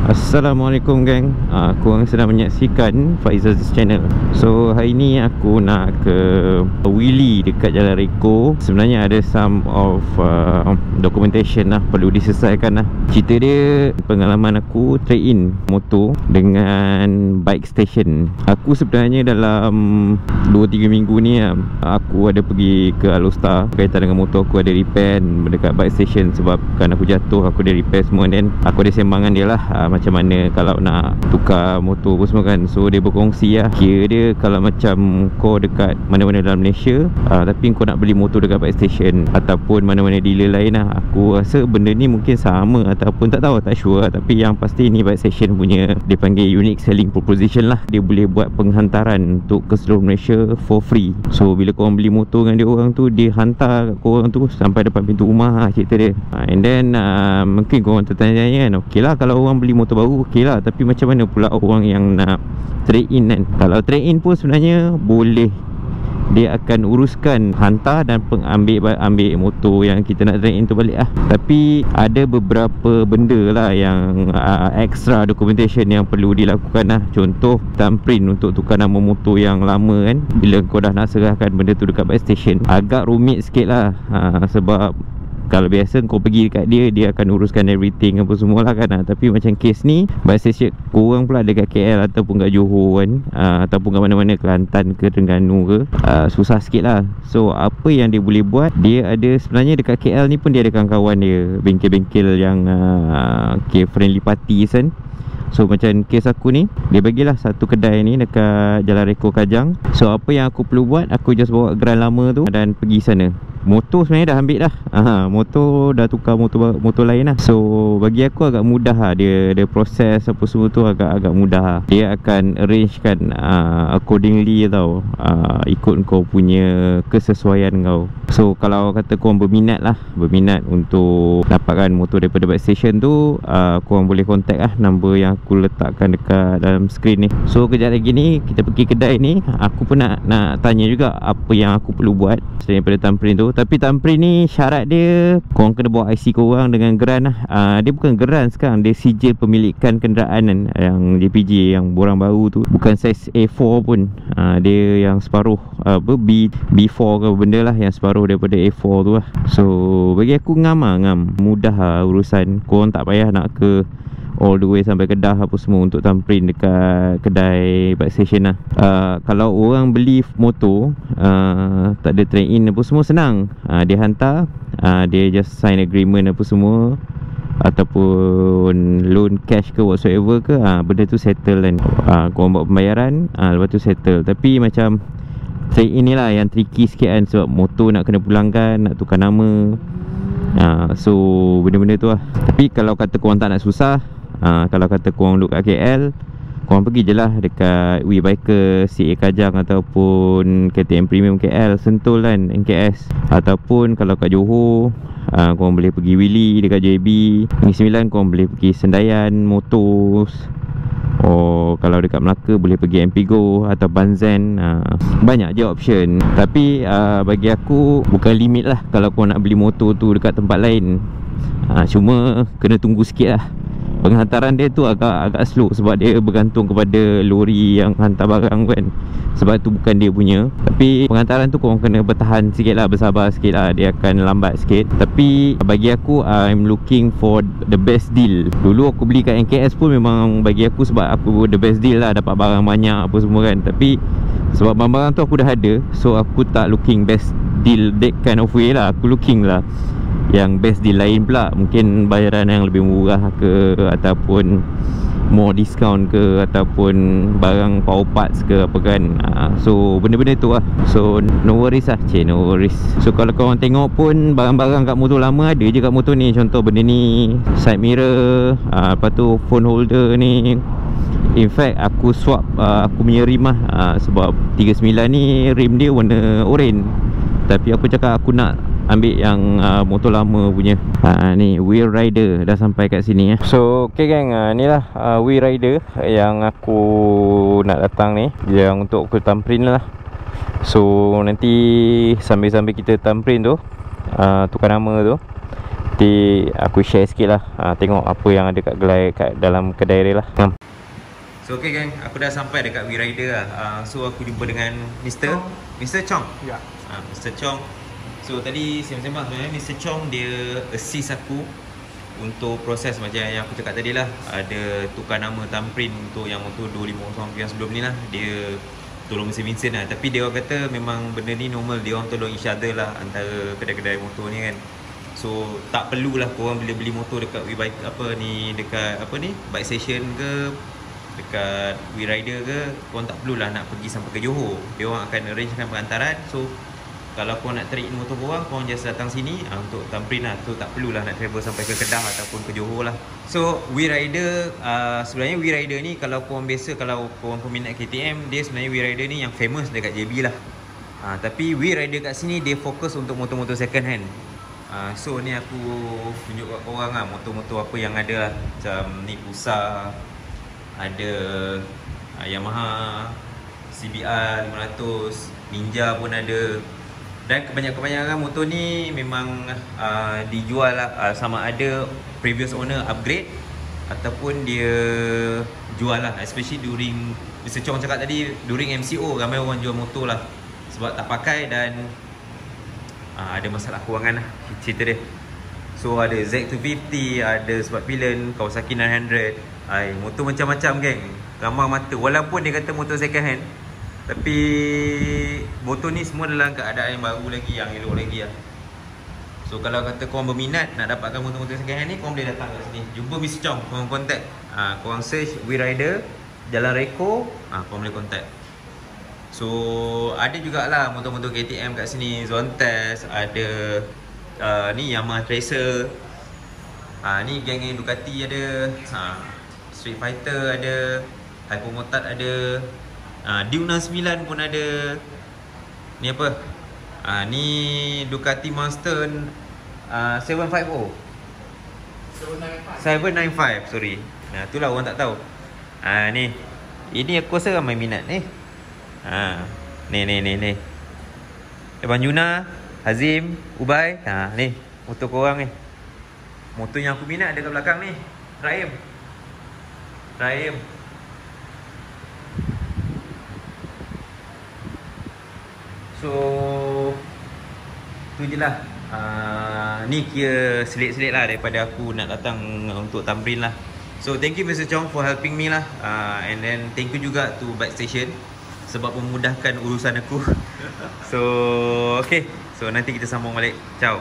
Assalamualaikum gang. Korang sedang menyaksikan Faizal's channel. So hari ni aku nak ke wheelie dekat Jalan Reko. Sebenarnya ada some of documentation lah perlu diselesaikan lah. Cerita dia pengalaman aku trade in motor dengan bike station. Aku sebenarnya dalam 2-3 minggu ni aku ada pergi ke Alostar berkaitan dengan motor aku, ada repair dekat bike station. Sebab kan aku jatuh, aku ada repair semua. Dan aku ada sembangan dia lah, macam mana kalau nak tukar motor pun semua kan. So dia berkongsi lah, kira dia kalau macam kau dekat mana-mana dalam Malaysia, tapi kau nak beli motor dekat bike station ataupun mana-mana dealer lain lah, aku rasa benda ni mungkin sama ataupun tak tahu, tak sure lah. Tapi yang pasti ni bike station punya, dia panggil unique selling proposition lah. Dia boleh buat penghantaran untuk ke seluruh Malaysia for free. So bila korang beli motor dengan dia orang tu, dia hantar kat korang tu sampai depan pintu rumah lah, cerita dia. And then mungkin korang tertanya-tanya kan, okey lah kalau orang beli motor baru, okey lah, tapi macam mana pula orang yang nak trade in kan? Kalau trade in pun sebenarnya boleh, dia akan uruskan hantar dan ambil motor yang kita nak trade in tu balik lah. Tapi ada beberapa benda lah yang extra documentation yang perlu dilakukan lah. Contoh thumbprint untuk tukar nama motor yang lama kan. Bila kau dah nak serahkan benda tu dekat bike station, agak rumit sikit lah. Sebab kalau biasa kau pergi dekat dia, dia akan uruskan everything apa semua lah kan. Tapi macam kes ni, bike station korang pula dekat KL ataupun kat Johor kan, ataupun kat mana-mana, Kelantan ke Terengganu ke, susah sikit lah. So apa yang dia boleh buat, dia ada sebenarnya dekat KL ni pun dia ada kawan-kawan dia, bengkel-bengkel yang friendly parties kan. So macam kes aku ni, dia bagilah satu kedai ni dekat Jalan Reko Kajang. So apa yang aku perlu buat, aku just bawa geran lama tu dan pergi sana. Motor sebenarnya dah ambil dah, motor dah tukar motor lain lah. So bagi aku agak mudah lah. Dia proses apa semua tu agak mudah lah. Dia akan arrange kan accordingly tau, ikut kau punya kesesuaian kau. So kalau kata korang berminat untuk dapatkan motor daripada bike station tu, korang boleh contact lah number yang aku letakkan dekat dalam skrin ni. So kejap lagi ni kita pergi kedai ni. Aku pun nak tanya juga apa yang aku perlu buat selain daripada thumbprint tu. Tapi thumbprint ni syarat dia, korang kena bawa IC korang dengan geran lah. Dia bukan geran sekarang, dia sijil pemilikan kenderaan kan, yang JPJ yang borang baru tu. Bukan saiz A4 pun, dia yang separuh B4 ke benda lah, yang separuh daripada A4 tu lah. So bagi aku ngam mudah lah urusan. Korang tak payah nak ke all the way sampai Kedah apa semua untuk thumbprint dekat kedai bike station lah. Kalau orang beli motor, tak ada trade in apa semua, senang. Dia hantar, dia just sign agreement apa semua, ataupun loan cash ke whatsoever ke, benda tu settle kan. Korang buat pembayaran, lepas tu settle. Tapi macam trade in ni lah yang tricky sikit kan, sebab motor nak kena pulangkan, nak tukar nama. So benda-benda tu lah. Tapi kalau kata korang tak nak susah, kalau kata korang duduk kat KL, korang pergi je lah dekat WeBiker CA Kajang ataupun KTM Premium KL Sentul kan, NKS. Ataupun kalau kat Johor, korang boleh pergi wheelie dekat JB. Negeri Sembilan korang boleh pergi Sendayan Motors. Kalau dekat Melaka boleh pergi MPGO atau Banzen. Banyak je option. Tapi bagi aku bukan limit lah kalau kau nak beli motor tu dekat tempat lain. Cuma kena tunggu sikit lah. Penghantaran dia tu agak slow sebab dia bergantung kepada lori yang hantar barang kan. Sebab tu bukan dia punya. Tapi penghantaran tu korang kena bertahan sikit lah, bersabar sikit lah. Dia akan lambat sikit. Tapi bagi aku, I'm looking for the best deal. Dulu aku beli kat NKS pun memang bagi aku, sebab aku the best deal lah, dapat barang banyak apa semua kan. Tapi sebab barang-barang tu aku dah ada, so aku tak looking best deal that kind of way lah. Aku looking lah yang best deal lain pula, mungkin bayaran yang lebih murah ke, ataupun more discount ke, ataupun barang power parts ke apa kan. So benda-benda tu lah. So no worries lah, no worries. So kalau korang tengok pun barang-barang kat motor lama ada je kat motor ni. Contoh benda ni, side mirror, lepas tu phone holder ni. In fact aku swap aku punya rim lah, sebab 39 ni rim dia warna oren. Tapi aku cakap aku nak ambil yang motor lama punya. Ni Wheel Rider dah sampai kat sini ya. So okay gang, ni lah Wheel Rider yang aku nak datang ni, yang untuk aku thumbprint lah. So nanti sambil kita thumbprint tu, tukar nama tu, Nanti aku share sikit lah, tengok apa yang ada kat dalam kedai dia lah. So okay gang, aku dah sampai dekat WeRider lah. So aku jumpa dengan Mr. Chong. Ya. Mr. Chong. So tadi sembang-sembang sebenarnya Mr. Chong dia assist aku untuk proses macam yang aku cakap tadi lah. Ada tukar nama thumbprint untuk yang motor 250 yang sebelum ni lah. Dia tolong Mr. Vincent lah. Tapi dia orang kata memang benda ni normal, dia orang tolong each other lah antara kedai-kedai motor ni kan. So tak perlulah korang bila beli motor dekat WeBike dekat Bike Station ke, dekat WeRider ke, korang tak perlulah nak pergi sampai ke Johor. Dia orang akan arrangekan perantaran. So kalau korang nak trade motor korang just datang sini untuk thumbprint lah. So tak perlulah nak travel sampai ke Kedah ataupun ke Johor lah. So WeRider, sebenarnya WeRider ni kalau korang biasa, kalau korang peminat KTM, dia sebenarnya WeRider ni yang famous dekat JB lah. Tapi WeRider kat sini dia fokus untuk motor-motor second hand. So ni aku tunjuk kat korang lah motor-motor apa yang ada lah. Macam ni Pusa, ada Yamaha CBR 500, Ninja pun ada. Dan kebanyakan motor ni memang dijual lah, sama ada previous owner upgrade ataupun dia jual lah. Especially during Mr. Chong cakap tadi, during MCO ramai orang jual motor lah sebab tak pakai dan ada masalah kewangan lah cerita dia. So ada Z250, ada Smart Pillion, Kawasaki 900. Motor macam-macam geng, ramai mata. Walaupun dia kata motor second hand, tapi motor ni semua dalam keadaan yang baru lagi, yang elok lagi lah. So kalau kata korang berminat nak dapatkan motor-motor second hand ni, korang boleh datang kat sini, jumpa Mr. Chong, korang contact. Korang search WeRider Jalan Reko, korang boleh contact. So ada jugalah motor-motor KTM kat sini, Zontes, ada ni Yamaha Tracer, ni geng-geng Ducati ada, Street Fighter ada, Hypermotard ada, Duke 69 pun ada. Ni apa? Ni Ducati Monster 750 795, sorry. Itulah orang tak tahu. Ni. Ini aku rasa ramai minat ni. Ni. Abang Juna, Hazim, Ubay. Ni motor korang ni. Motor yang aku minat ada kat belakang ni. Rahim. So tu je lah. Ni kira selit-selit lah daripada aku nak datang untuk thumbprint lah. So thank you Mr. Chong for helping me lah. And then thank you juga to Bike Station sebab memudahkan urusan aku. So okay, so nanti kita sambung balik. Ciao.